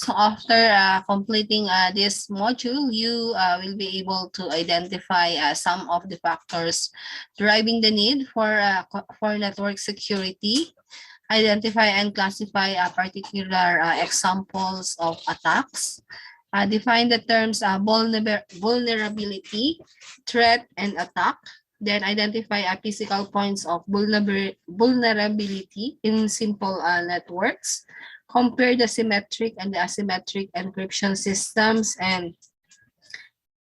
So after completing this module, you will be able to identify some of the factors driving the need for network security, identify and classify particular examples of attacks, define the terms vulnerability, threat, and attack, then identify physical points of vulnerability in simple networks, compare the symmetric and the asymmetric encryption systems, and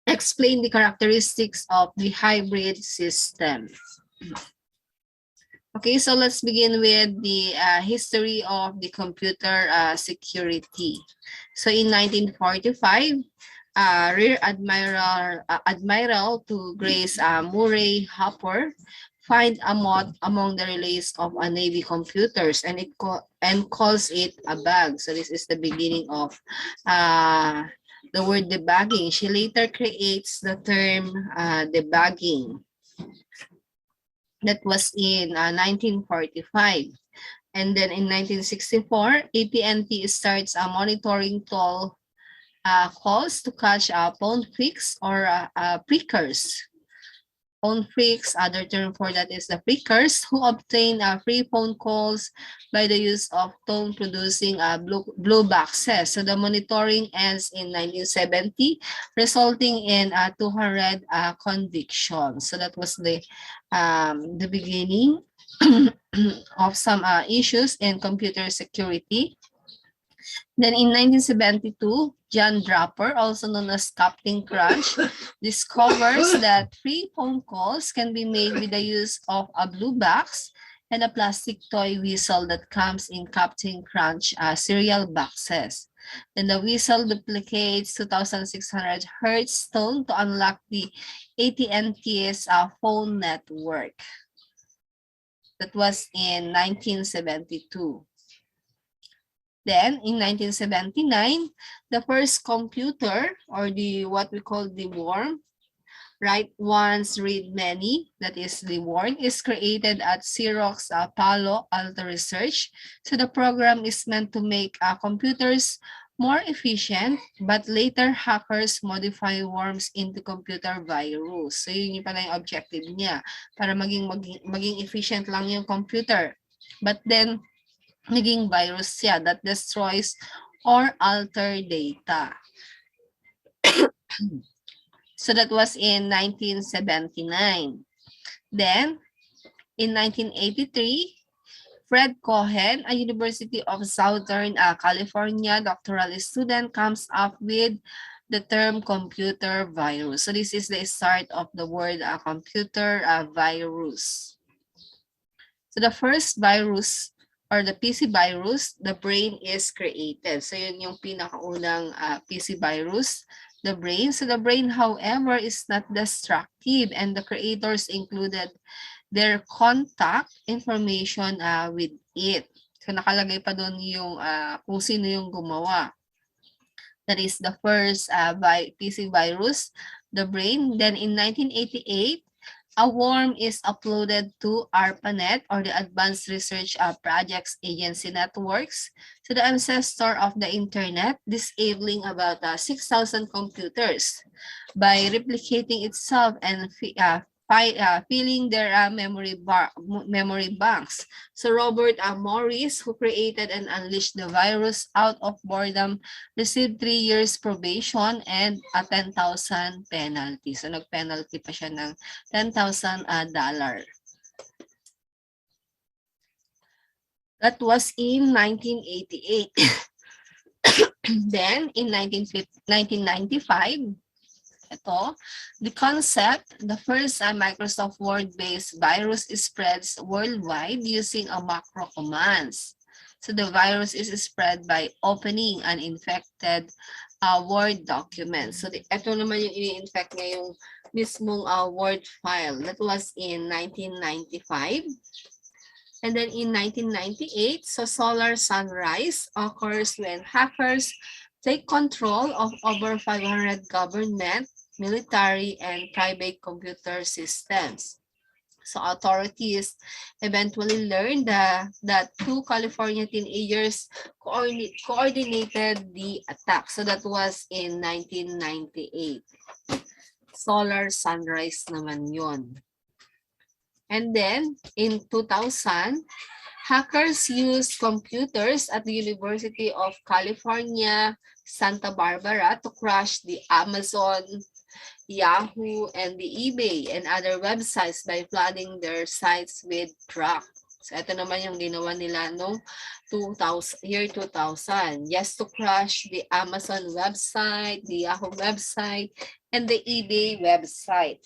explain the characteristics of the hybrid system. Okay, so let's begin with the history of the computer security. So in 1945, Rear Admiral to Grace Murray Hopper find a moth among the relays of a Navy computers and calls it a bug. So this is the beginning of the word debugging. She later creates the term debugging. That was in 1945. And then in 1964, AT&T starts monitoring toll calls to catch phone phreaks or phreakers. Phone phreaks, other term for that is the phreakers, who obtain free phone calls by the use of tone-producing blue boxes. So the monitoring ends in 1970, resulting in 200 convictions. So that was the beginning of some issues in computer security. Then in 1972, John Draper, also known as Captain Crunch, discovers that free phone calls can be made with the use of a blue box and a plastic toy whistle that comes in Captain Crunch cereal boxes. Then the whistle duplicates 2,600 Hz tone to unlock the AT&T's phone network. That was in 1972. Then, in 1979, the first computer, or what we call the worm, write once, read many, that is the worm, is created at Xerox Palo Alto Research. So the program is meant to make computers more efficient, but later hackers modify worms into computer virus. So yun yung pala yung objective niya, para maging efficient lang yung computer. But then, naging virus siya that destroys or alter data. So that was in 1979. Then, in 1983, Fred Cohen, a University of Southern California doctoral student, comes up with the term computer virus. So this is the start of the word computer virus. So the first virus, or the PC virus, the brain is created. So yun yung pinakaunang PC virus, the brain. So the brain, however, is not destructive, and the creators included their contact information with it. So nakalagay pa doon yung kung sino yung gumawa. That is the first PC virus, the brain. Then in 1988, a worm is uploaded to ARPANET, or the Advanced Research Projects Agency Networks, to the ancestor of the internet, disabling about 6,000 computers by replicating itself and filling their memory banks. So Robert Morris, who created and unleashed the virus out of boredom, received 3 years probation and a 10,000 penalty. So nag-penalty pa siya ng $10,000. That was in 1988. Then in 1995, the concept, the first Microsoft Word-based virus spreads worldwide using a macro commands. So the virus is spread by opening an infected Word document. So ito naman yung ini-infect niya yung mismong Word file. That was in 1995. And then in 1998, so solar sunrise occurs when hackers take control of over 500 government, military, and private computer systems. So authorities eventually learned that two California teenagers coordinated the attack. So that was in 1998. Solar Sunrise naman yun. And then, in 2000, hackers used computers at the University of California, Santa Barbara to crash the Amazon, Yahoo, and the eBay and other websites by flooding their sites with traffic. So, ito naman yung ginawa nila noong 2000, just to crash the Amazon website, the Yahoo website, and the eBay website.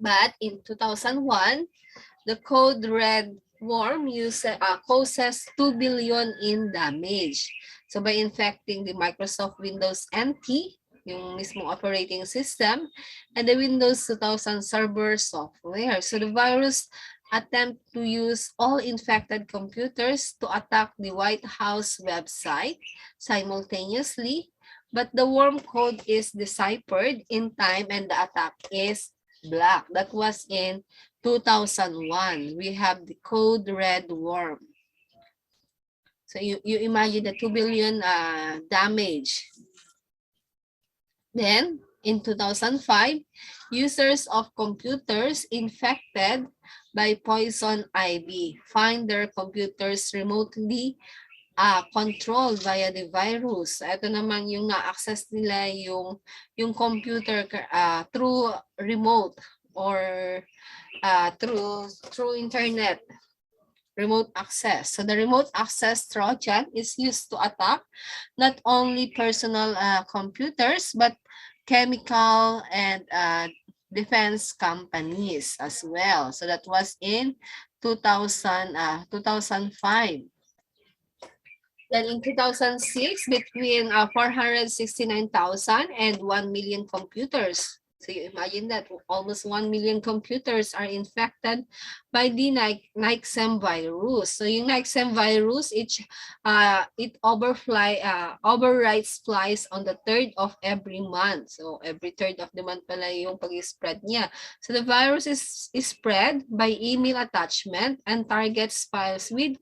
But in 2001, the code red worm causes 2 billion in damage. So by infecting the Microsoft Windows NT, yung mismong operating system, and the Windows 2000 server software. So the virus attempt to use all infected computers to attack the White House website simultaneously, but the worm code is deciphered in time and the attack is black. That was in 2001. We have the code red worm. So you imagine the 2 billion damage. Then, in 2005, users of computers infected by poison ivy find their computers remotely controlled via the virus. Ito naman yung na-access nila yung computer through remote or through internet, remote access. So the remote access Trojan is used to attack not only personal computers but chemical and defense companies as well. So that was in 2005. Then in 2006, between 469,000 and 1 million computers. So you imagine that almost 1 million computers are infected by the Nixem virus. So yung Nixem virus, it overwrites flies on the 3rd of every month. So every 3rd of the month pala yung pag-spread niya. So the virus is spread by email attachment and targets files with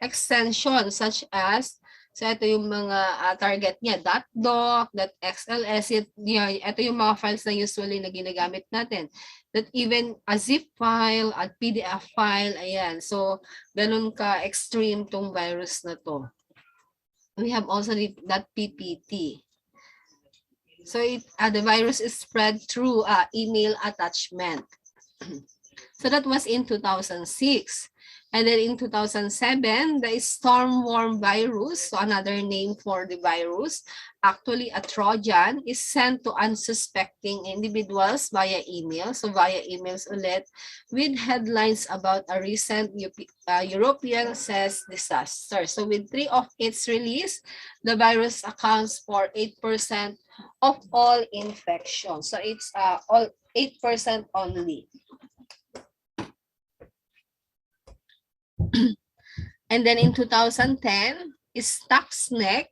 extensions such as, so ito yung mga target niya, .doc, .xls, ito yung mga files na usually na ginagamit natin. That even a zip file, a PDF file, ayan. So, ganun ka-extreme tong virus na to. We have also the .ppt. So, the virus is spread through email attachment. So, that was in 2006. And then in 2007, the stormworm virus, so another name for the virus, actually a Trojan, is sent to unsuspecting individuals via email. So via emails ulit, with headlines about a recent European CES disaster. So with 3 of its release, the virus accounts for 8% of all infections. So it's all 8% only. And then in 2010, Stuxnet,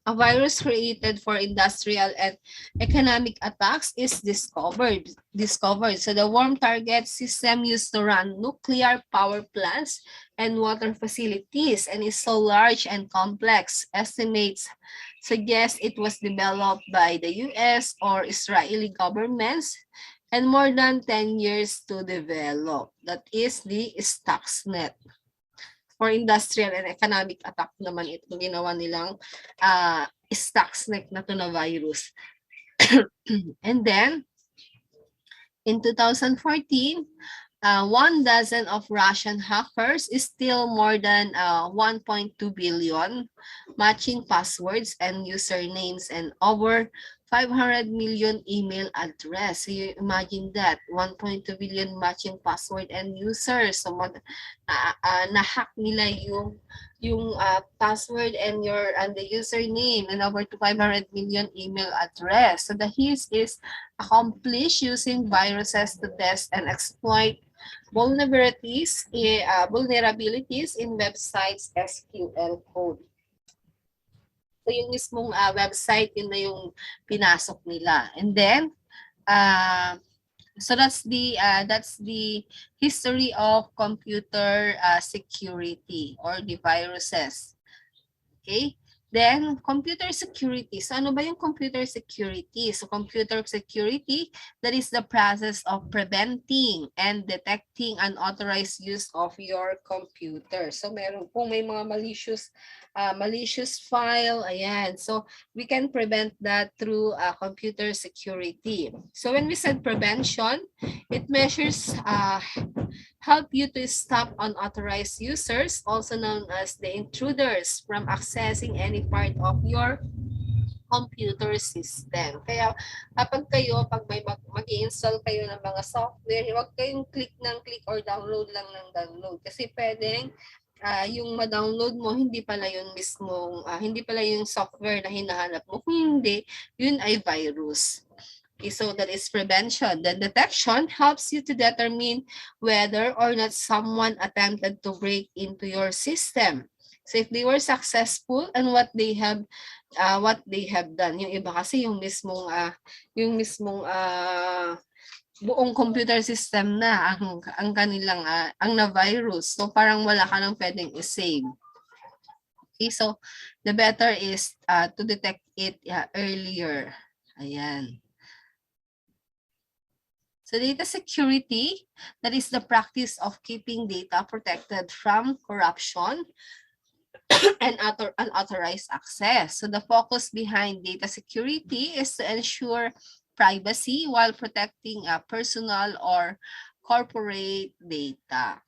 a virus created for industrial and economic attacks, is discovered. So the worm targets system used to run nuclear power plants and water facilities, and is so large and complex. Estimates suggest it was developed by the US or Israeli governments and more than 10 years to develop. That is the Stuxnet. For industrial and economic attack naman ito ginawa nilang Stuxnet na to na virus. And then, in 2014, 1,000 of Russian hackers is still more than 1.2 billion matching passwords and usernames and over 500 million email address. So you imagine that, 1.2 billion matching password and users. So na-hack nila yung password and the username and over to 500 million email address. So the hit is accomplished using viruses to test and exploit vulnerabilities in websites SQL code. So yung mismong website, yun na yung pinasok nila. And then, so that's the history of computer security or the viruses. Okay? Then, computer security. So, ano ba yung computer security? So, computer security, that is the process of preventing and detecting unauthorized use of your computer. So, meron kung may mga malicious file, ayan. So, we can prevent that through computer security. So, when we said prevention, it measures help you to stop unauthorized users, also known as the intruders, from accessing any part of your computer system. Kaya pag mag-i-install kayo ng mga software, huwag kayong click ng click or download lang ng download. Kasi pwedeng yung ma-download mo, hindi pala yung mismong, hindi pala yung software na hinahanap mo. Kung hindi, yun ay virus. Okay, so that is prevention. The detection helps you to determine whether or not someone attempted to break into your system. So if they were successful and what they have done. Yung iba kasi yung mismong buong computer system na ang kanilang ang na virus. So parang wala ka nang pwedeng i-save. Okay, so the better is to detect it earlier. Ayan. So data security, that is the practice of keeping data protected from corruption and unauthorized access. So the focus behind data security is to ensure privacy while protecting personal or corporate data.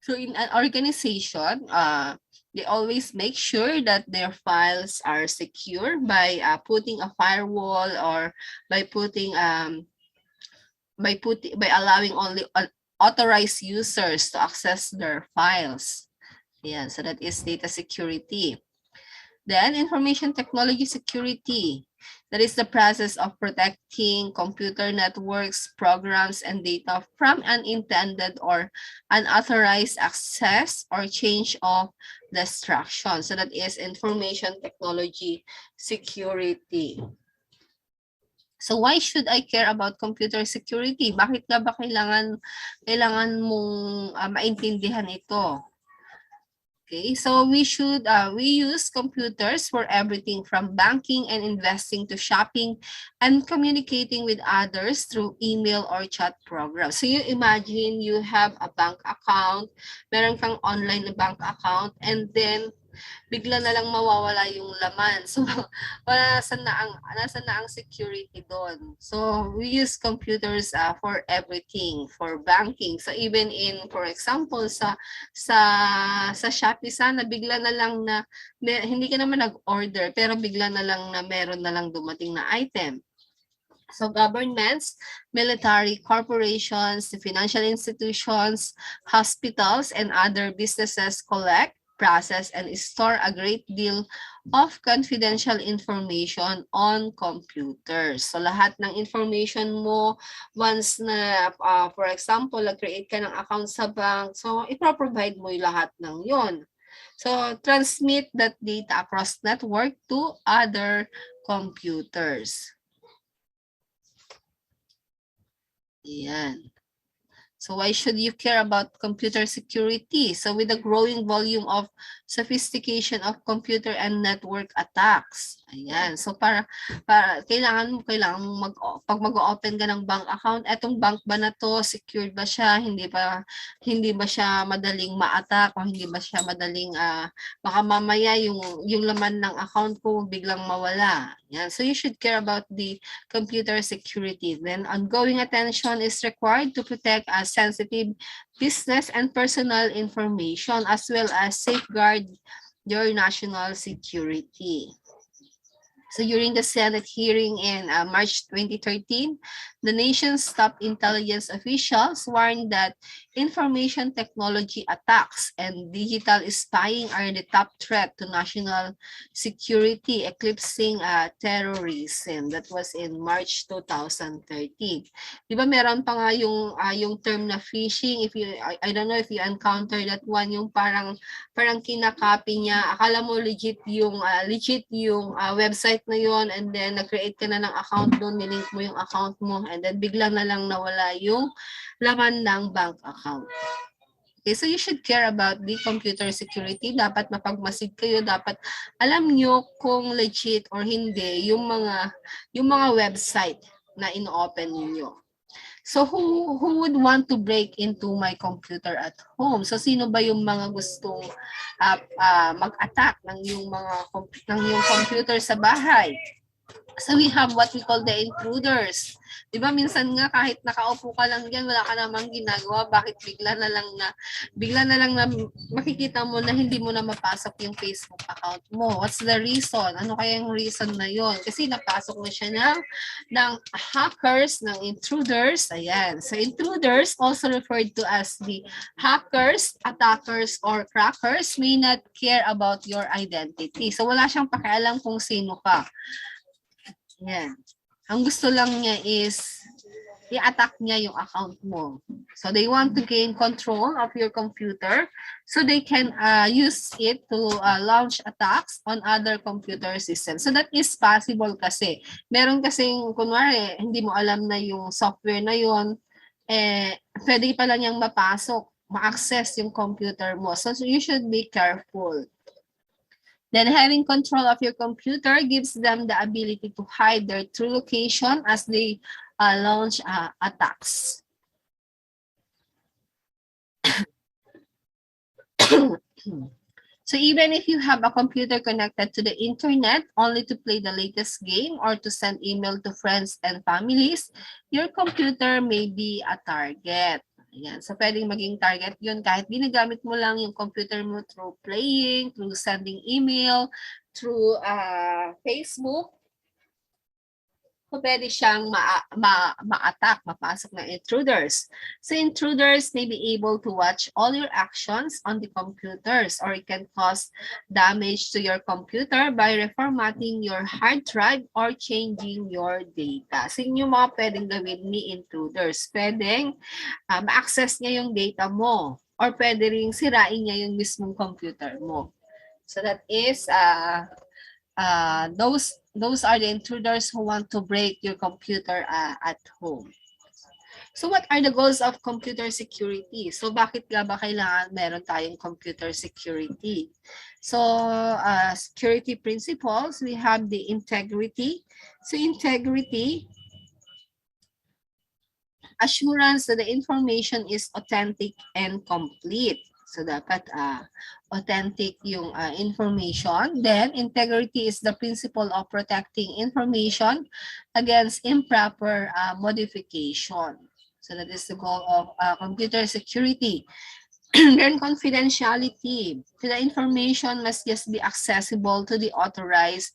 So in an organization, they always make sure that their files are secure by putting a firewall or by allowing only authorized users to access their files. Yeah, so that is data security. Then information technology security. That is the process of protecting computer networks, programs, and data from unintended or unauthorized access or change of destruction. So that is information technology security. So why should I care about computer security? Bakit nga ba kailangan mong maintindihan ito? Okay, so we use computers for everything from banking and investing to shopping and communicating with others through email or chat programs. So you imagine you have a bank account, meron kang online na bank account, and then bigla na lang mawawala yung laman. So, nasa na ang security doon. So, we use computers for everything, for banking. So, even in, for example, sa Shopee sana, bigla na lang na, hindi ka naman nag-order, pero bigla na lang na meron na lang dumating na item. So governments, military, corporations, financial institutions, hospitals, and other businesses collect, process, and store a great deal of confidential information on computers. So lahat ng information mo, once na, for example, nag-create ka ng account sa bank, so ipro-provide mo yung lahat ng yon. So transmit that data across network to other computers. Ayan. So why should you care about computer security? So with the growing volume of sophistication of computer and network attacks. Ayan. So para kailangan pag mag-open ka ng bank account, etong bank ba na to, secured ba siya, hindi ba siya madaling ma-attack o hindi ba siya madaling baka mamaya yung laman ng account ko biglang mawala. Ayan. So you should care about the computer security. Then ongoing attention is required to protect sensitive business and personal information as well as safeguard your national security. So during the Senate hearing in March 2013, The nation's top intelligence officials warned that information technology attacks and digital spying are the top threat to national security, eclipsing terrorism. That was in March 2013. Di ba meron pa nga yung term na phishing? If you, I don't know if you encounter that one, yung parang kinakopy niya, akala mo legit yung website na yon, and then nag-create ka na ng account doon, nilink mo yung account mo, and then bigla na lang nawala yung laman ng bank account. Okay, so you should care about the computer security. Dapat mapagmasid kayo, dapat alam nyo kung legit or hindi yung mga website na ino-open niyo. So who would want to break into my computer at home? So sino ba yung mga gustong mag-attack ng yung computer sa bahay? So we have what we call the intruders. 'Di ba minsan nga kahit nakaupo ka lang diyan, wala ka namang ginagawa, bakit bigla na lang na makikita mo na hindi mo na mapasok yung Facebook account mo. What's the reason? Ano kaya yung reason na 'yon? Kasi napasok na siya ng hackers, ng intruders. Ayan. So intruders, also referred to as the hackers, attackers, or crackers, may not care about your identity. So wala siyang pakialam kung sino ka. Yan. Ang gusto lang niya is i-attack niya yung account mo. So they want to gain control of your computer so they can use it to launch attacks on other computer systems. So that is possible kasi. Meron kasing, kunwari, hindi mo alam na yung software na yun, pwede pala niyang mapasok, ma-access yung computer mo. So you should be careful. Then having control of your computer gives them the ability to hide their true location as they launch attacks. So even if you have a computer connected to the internet only to play the latest game or to send email to friends and families, your computer may be a target. Ayan. So, pwedeng maging target yun kahit ginagamit mo lang yung computer mo through playing, through sending email, through Facebook. So, pwede siyang ma-attack, mapasok ng intruders. So, intruders may be able to watch all your actions on the computers, or it can cause damage to your computer by reformatting your hard drive or changing your data. So, yun yung mga pwedeng gawin ni intruders. Pwedeng ma-access niya yung data mo, or pwede ring sirain niya yung mismong computer mo. So, that is those are the intruders who want to break your computer at home. So what are the goals of computer security? So bakit nga ba kailangan meron tayong computer security? So security principles, we have the integrity. So integrity, assurance that the information is authentic and complete. So dapat authentic yung information. Then integrity is the principle of protecting information against improper modification. So that is the goal of computer security. Then confidentiality. So the information must just be accessible to the authorized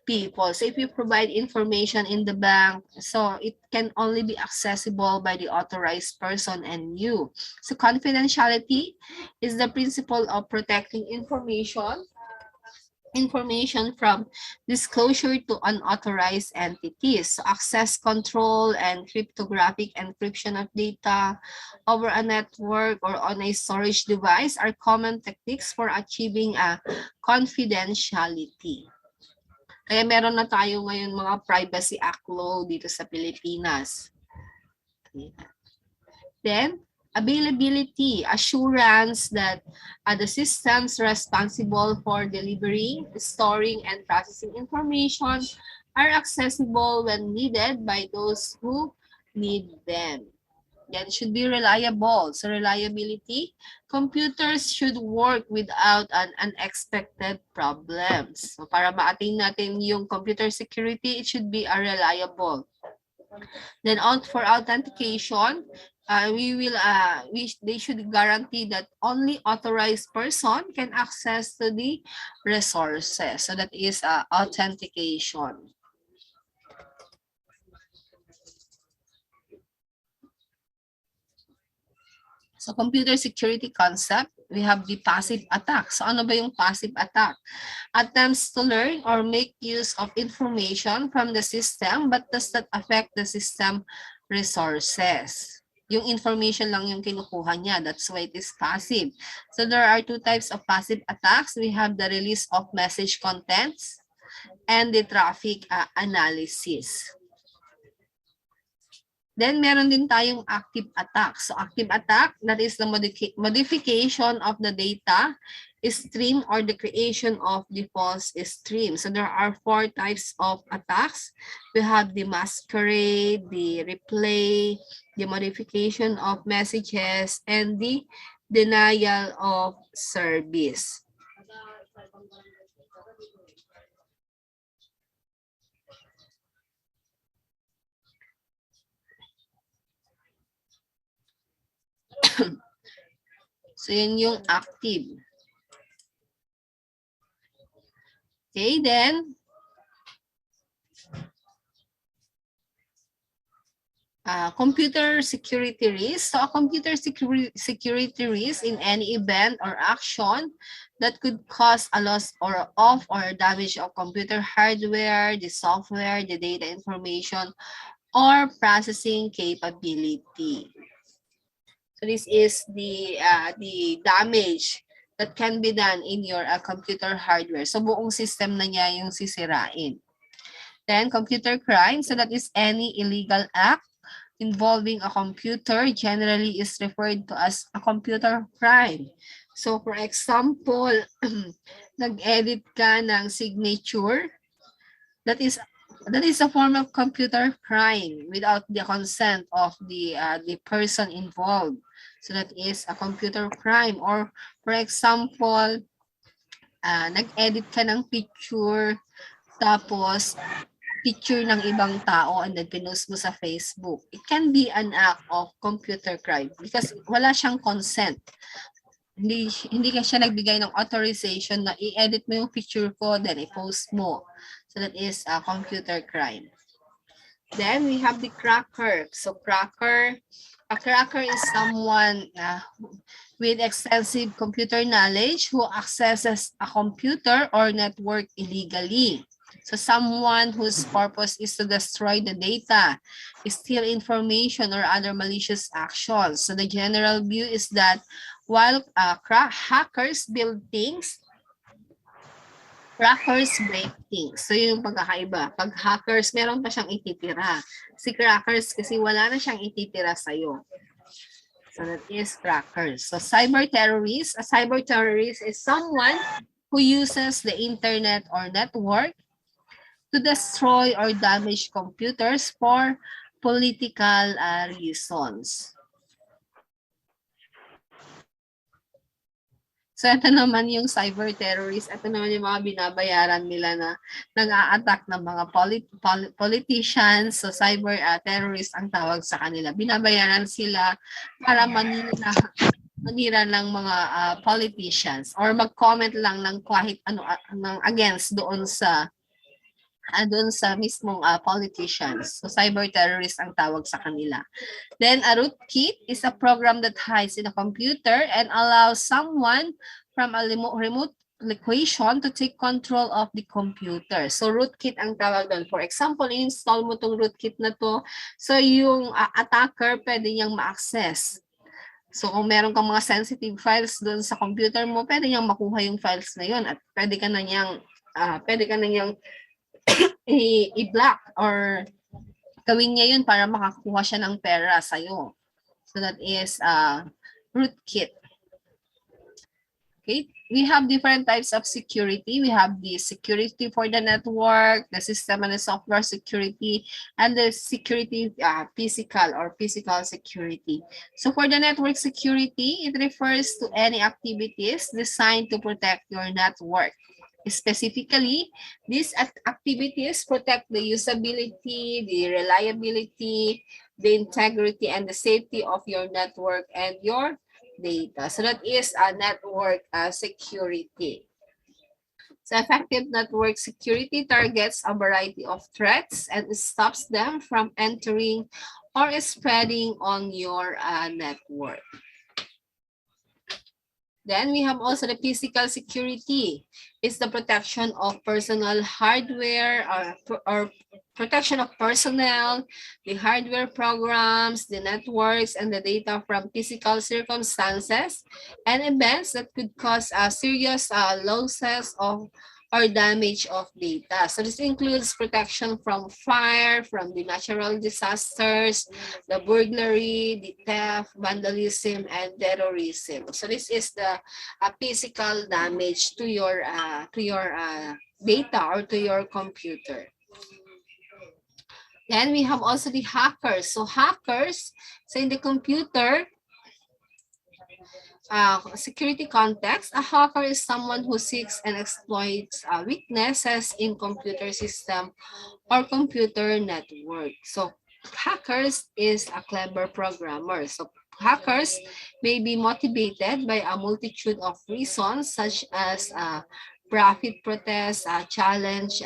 people. So if you provide information in the bank, so it can only be accessible by the authorized person and you. So confidentiality is the principle of protecting information from disclosure to unauthorized entities. So access control and cryptographic encryption of data over a network or on a storage device are common techniques for achieving a confidentiality. Kaya meron na tayo ngayon mga Privacy Act law dito sa Pilipinas. Then, availability, assurance that the systems responsible for delivering, storing, and processing information are accessible when needed by those who need them. Then should be reliable. So reliability, computers should work without an unexpected problems. So para ma-attain natin yung computer security, it should be reliable. Then for authentication, they should guarantee that only authorized person can access to the resources. So that is authentication. So computer security concept, we have the passive attack. So ano ba yung passive attack? Attempts to learn or make use of information from the system but does not affect the system resources. Yung information lang yung kinukuha niya. That's why it is passive. So there are two types of passive attacks. We have the release of message contents and the traffic analysis. Then, meron din tayong active attack. So, active attack, that is the modification of the data stream or the creation of the false stream. So, there are 4 types of attacks. We have the masquerade, the replay, the modification of messages, and the denial of service. So, yun yung active. Okay, then, computer security risk. So, a computer security risk in any event or action that could cause a loss or damage of computer hardware, the software, the data information, or processing capability. So, this is the damage that can be done in your computer hardware. So, buong system na niya yung sisirain. Then, computer crime. So, that is any illegal act involving a computer generally is referred to as a computer crime. So, for example, nag-edit ka ng signature, that is a form of computer crime without the consent of the person involved. So, that is a computer crime. Or, for example, nag-edit ka ng picture, tapos picture ng ibang tao and then pinost mo sa Facebook. It can be an act of computer crime because wala siyang consent. Hindi ka siya nagbigay ng authorization na i-edit mo yung picture ko then i-post mo. So that is a computer crime. Then we have the cracker. So a cracker is someone with extensive computer knowledge who accesses a computer or network illegally. So someone whose purpose is to destroy the data, steal information, or other malicious actions. So the general view is that while hackers build things, crackers break things. So yung pagkakaiba. Pag hackers, meron pa siyang ititira. Si crackers kasi wala na siyang ititira sa'yo. So that is crackers. So cyber terrorist. A cyber terrorist is someone who uses the internet or network to destroy or damage computers for political reasons. So ito naman yung cyber terrorist. Ito naman yung mga binabayaran nila na nag-a-attack ng mga politicians. So cyber terrorist ang tawag sa kanila. Binabayaran sila para manira ng mga politicians or mag-comment lang ng kahit ano ng against doon sa mismong politicians. So, cyber terrorist ang tawag sa kanila. Then, a rootkit is a program that hides in a computer and allows someone from a remote location to take control of the computer. So, rootkit ang tawag doon. For example, install mo tong rootkit na to. So, yung attacker, pwede niyang ma-access. So, kung meron kang mga sensitive files doon sa computer mo, pwede niyang makuha yung files na yun at pwede ka na niyang i-block or gawin niya yun para makakuha siya ng pera sa'yo. So that is rootkit. Okay, we have different types of security. We have the security for the network, the system and the software security, and the security physical security. So for the network security, it refers to any activities designed to protect your network. Specifically, these activities protect the usability, the reliability, the integrity, and the safety of your network and your data. So that is a network security. So effective network security targets a variety of threats and stops them from entering or spreading on your network. Then we have also the physical security. It's the protection of personal hardware or protection of personnel, the hardware programs, the networks, and the data from physical circumstances and events that could cause serious losses of or damage of data. So this includes protection from fire, from the natural disasters, the burglary, the theft, vandalism, and terrorism. So this is the physical damage to your data or to your computer. Then we have also the hackers. So hackers, so in the computer security context, a hacker is someone who seeks and exploits weaknesses in computer system or computer network. So hackers is a clever programmer. So hackers may be motivated by a multitude of reasons such as profit protest, challenge,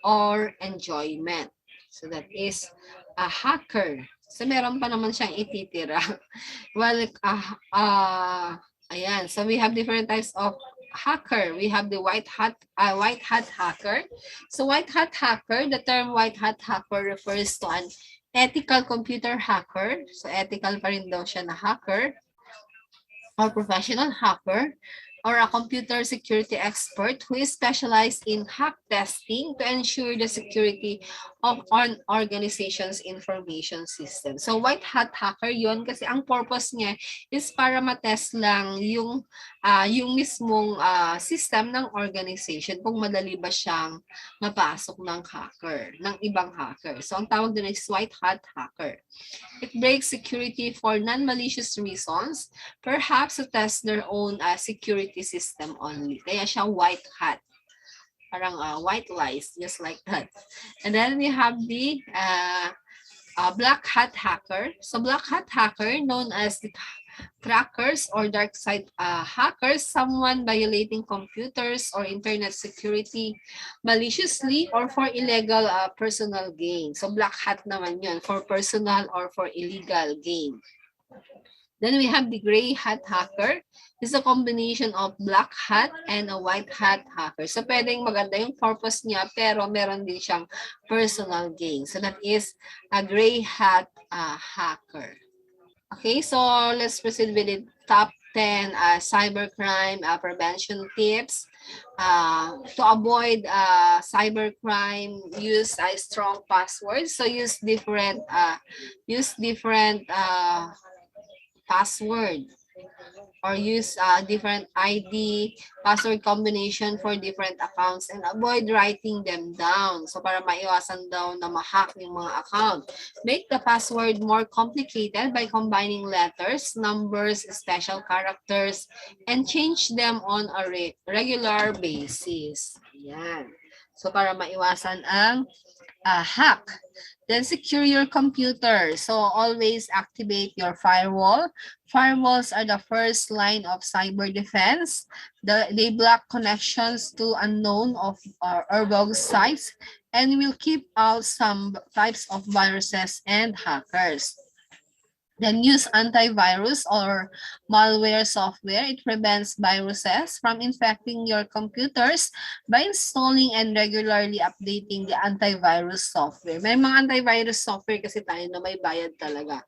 or enjoyment. So that is a hacker. So meron pa naman siyang ititira. Well, ayan. So we have different types of hacker. We have the white hat hacker. So white hat hacker, the term white hat hacker refers to an ethical computer hacker. So ethical pa rin daw siya na hacker or professional hacker or a computer security expert who is specialized in hack testing to ensure the security of an organization's information system. So white hat hacker yon kasi ang purpose niya is para matest lang yung mismong system ng organization kung madali ba siyang mapasok ng hacker, ng ibang hacker. So ang tawag doon is white hat hacker. It breaks security for non-malicious reasons, perhaps to test their own security system only. Kaya siya white hat. Parang white lies, just like that. And then we have the black hat hacker. So black hat hacker, known as the crackers or dark side hackers, someone violating computers or internet security maliciously or for illegal personal gain. So black hat naman yun, for personal or for illegal gain. Then we have the gray hat hacker. It's a combination of black hat and a white hat hacker. So pwedeng maganda yung purpose niya pero meron din siyang personal gain. So that is a gray hat hacker. Okay, so let's proceed with the top 10 cybercrime prevention tips. To avoid cybercrime, use a strong password. So use different password or use different ID, password combination for different accounts and avoid writing them down. So para maiwasan daw na ma-hack yung mga account. Make the password more complicated by combining letters, numbers, special characters, and change them on a regular basis. Ayan. So para maiwasan ang hack. Then secure your computer. So always activate your firewall. Firewalls are the first line of cyber defense. They block connections to unknown or rogue sites and will keep out some types of viruses and hackers. Then use antivirus or malware software. It prevents viruses from infecting your computers by installing and regularly updating the antivirus software. May mga antivirus software kasi tayo na may bayad talaga.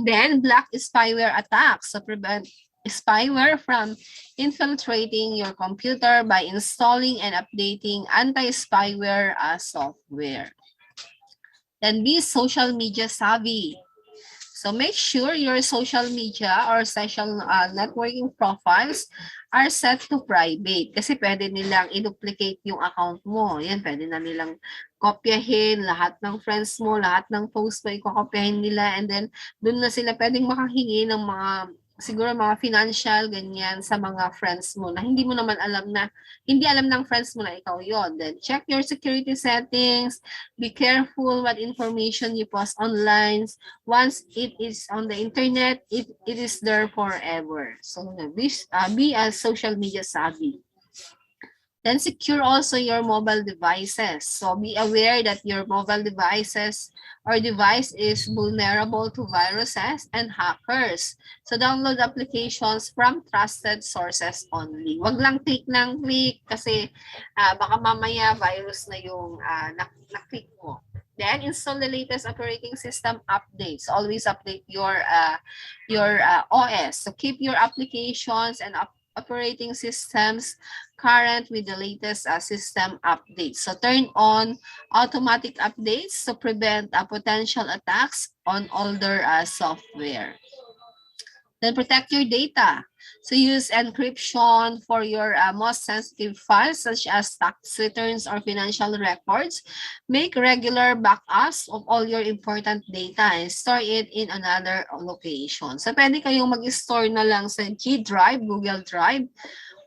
Then block spyware attacks. So prevent spyware from infiltrating your computer by installing and updating anti-spyware software. Then be social media savvy. So make sure your social media or social networking profiles are set to private kasi pwede nilang i-duplicate yung account mo. Yan, pwede na nilang kopyahin lahat ng friends mo, lahat ng post mo i-kopyahin nila and then doon na sila pwedeng makahingi ng mga siguro mga financial ganyan sa mga friends mo na hindi mo naman hindi alam ng friends mo na ikaw yon. Then check your security settings, be careful what information you post online. Once it is on the internet, it is there forever. So be a social media savvy. Then secure also your mobile devices. So be aware that your mobile devices or device is vulnerable to viruses and hackers. So download applications from trusted sources only. Wag lang click ng click kasi baka mamaya virus na yung na-click mo. Then install the latest operating system updates. Always update your OS. So keep your applications and operating systems current with the latest system updates. So turn on automatic updates to prevent potential attacks on older software. Then protect your data. So use encryption for your most sensitive files such as tax returns or financial records. Make regular backups of all your important data and store it in another location. So pwede kayong mag-store na lang sa G Drive, Google Drive,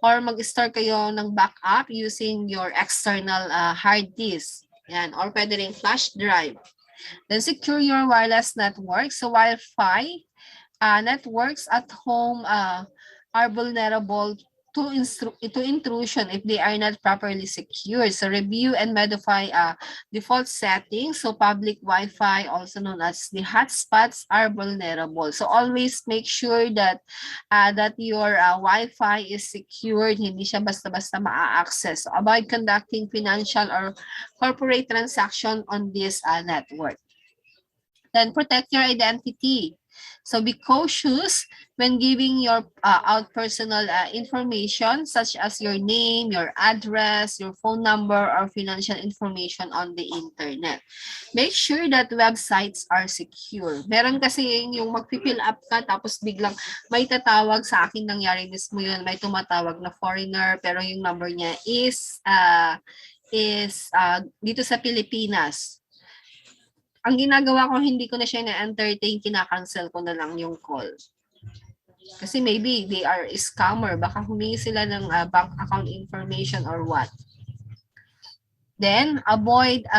or mag-store kayo ng backup using your external hard disk. Yan. Or pwede rin flash drive. Then secure your wireless network. So Wi-Fi networks at home are vulnerable to intrusion if they are not properly secured. So review and modify default settings. So public Wi-Fi, also known as the hotspots, are vulnerable. So always make sure that that your Wi-Fi is secured, hindi siya basta-basta ma-access. So avoid conducting financial or corporate transaction on this network. Then protect your identity. So be cautious when giving your out personal information such as your name, your address, your phone number, or financial information on the internet. Make sure that websites are secure. Meron kasi yung magpifill up ka tapos biglang may tatawag, sa akin nangyari mismo yun, may tumatawag na foreigner pero yung number niya is dito sa Pilipinas. Ang ginagawa ko, hindi ko na siya na-entertain, kinakancel ko na lang yung call. Kasi maybe they are scammer, baka humingi sila ng bank account information or what. Then, avoid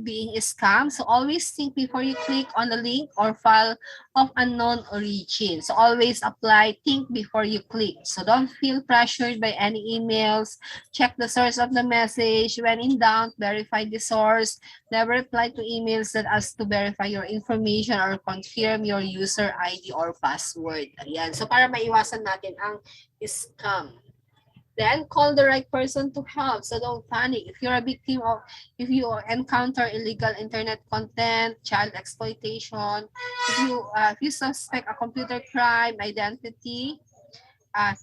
being scammed. So, always think before you click on the link or file of unknown origin. So, always apply think before you click. So, don't feel pressured by any emails. Check the source of the message. When in doubt, verify the source. Never reply to emails that ask to verify your information or confirm your user ID or password. Ayan. So, para maiwasan natin ang scam. Then call the right person to help. So don't panic. If you're a victim of, if you encounter illegal internet content, child exploitation, if you suspect a computer crime, identity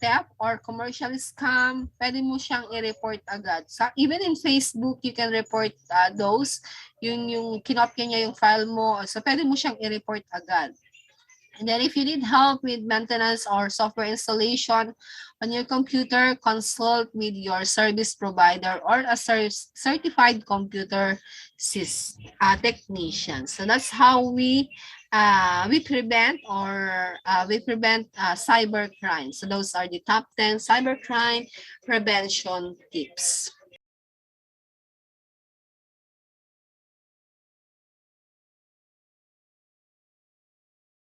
theft, or commercial scam, pwede mo siyang i-report agad. So, even in Facebook, you can report those. Yung kinopya niya yung file mo. So pwede mo siyang i-report agad. And then if you need help with maintenance or software installation on your computer, consult with your service provider or a certified computer technician. So that's how we prevent cybercrime. So those are the top 10 cybercrime prevention tips.